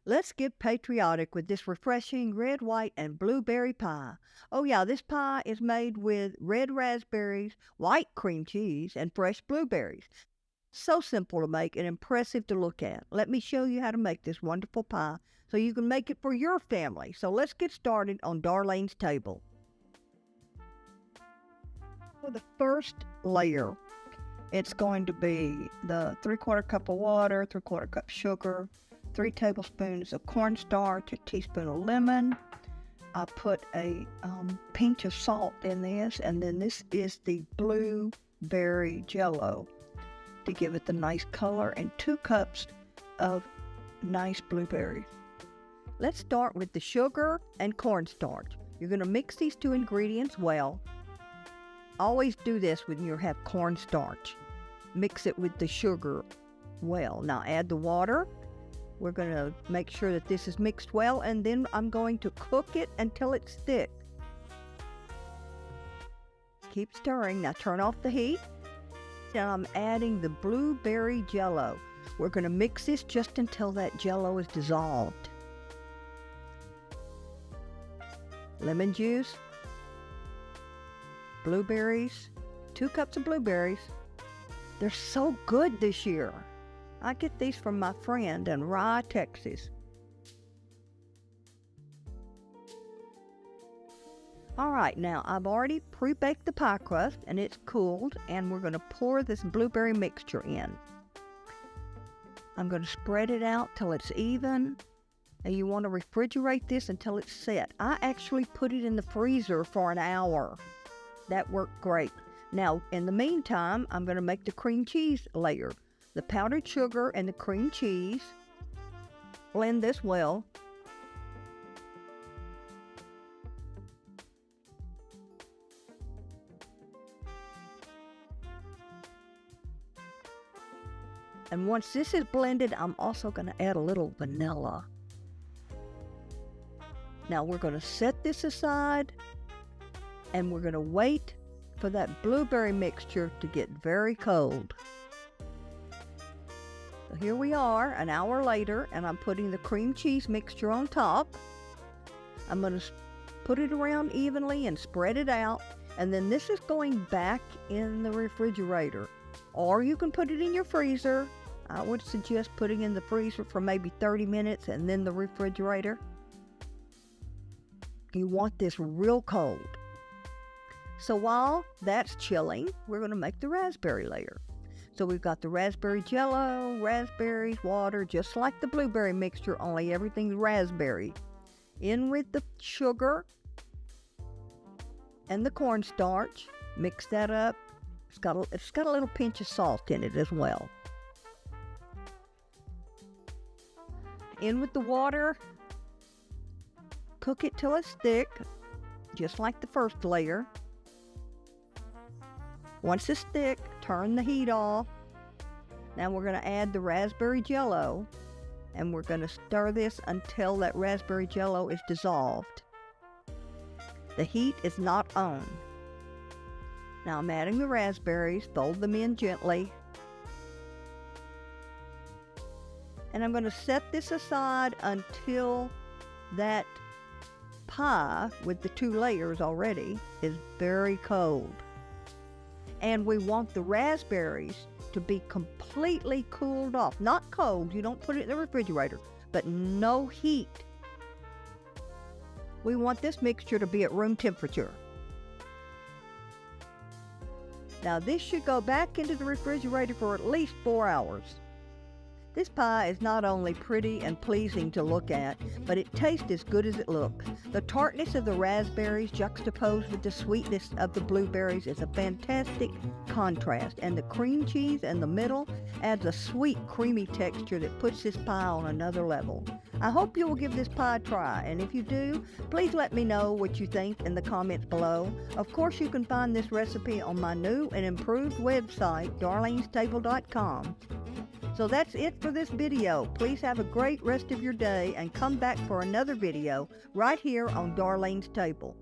Let's get patriotic with this refreshing red, white, and blueberry pie. Oh yeah, this pie is made with red raspberries, white cream cheese, and fresh blueberries. So simple to make and impressive to look at. Let me show you how to make this wonderful pie so you can make it for your family. So let's get started on Darlene's table. For the first layer, it's going to be the 3/4 cup of water, 3/4 cup sugar, 3 tablespoons of cornstarch, a teaspoon of lemon. I put a pinch of salt in this, and then this is the blueberry jello to give it the nice color, and 2 cups of nice blueberries. Let's start with the sugar and cornstarch. You're going to mix these 2 ingredients well. Always do this when you have cornstarch. Mix it with the sugar well. Now add the water. We're going to make sure that this is mixed well, and then I'm going to cook it until it's thick. Keep stirring. Now turn off the heat. Now I'm adding the blueberry jello. We're going to mix this just until that jello is dissolved. Lemon juice, blueberries, 2 cups of blueberries. They're so good this year. I get these from my friend in Rye, Texas. All right, now I've already pre-baked the pie crust and it's cooled, and we're going to pour this blueberry mixture in. I'm going to spread it out till it's even, and you want to refrigerate this until it's set. I actually put it in the freezer for an hour. That worked great. Now, in the meantime, I'm going to make the cream cheese layer. The powdered sugar and the cream cheese. Blend this well. And once this is blended, I'm also going to add a little vanilla. Now we're going to set this aside, and we're going to wait for that blueberry mixture to get very cold. So here we are an hour later, and I'm putting the cream cheese mixture on top. I'm going to put it around evenly and spread it out, and then this is going back in the refrigerator. Or you can put it in your freezer. I would suggest putting in the freezer for maybe 30 minutes and then the refrigerator. You want this real cold. So while that's chilling, we're going to make the raspberry layer. So we've got the raspberry jello, raspberries, water, just like the blueberry mixture, only everything's raspberry. In with the sugar and the cornstarch. Mix that up. It's got a little pinch of salt in it as well. In with the water. Cook it till it's thick, just like the first layer. Once it's thick, turn the heat off. Now we're going to add the raspberry jello, and we're going to stir this until that raspberry jello is dissolved. The heat is not on. Now I'm adding the raspberries, fold them in gently. And I'm going to set this aside until that pie with the 2 layers already is very cold. And we want the raspberries to be completely cooled off. Not cold, you don't put it in the refrigerator, but no heat. We want this mixture to be at room temperature. Now this should go back into the refrigerator for at least 4 hours. This pie is not only pretty and pleasing to look at, but it tastes as good as it looks. The tartness of the raspberries juxtaposed with the sweetness of the blueberries is a fantastic contrast, and the cream cheese in the middle adds a sweet, creamy texture that puts this pie on another level. I hope you will give this pie a try, and if you do, please let me know what you think in the comments below. Of course, you can find this recipe on my new and improved website, darlenestable.com. So that's it for this video. Please have a great rest of your day and come back for another video right here on Darlene's Table.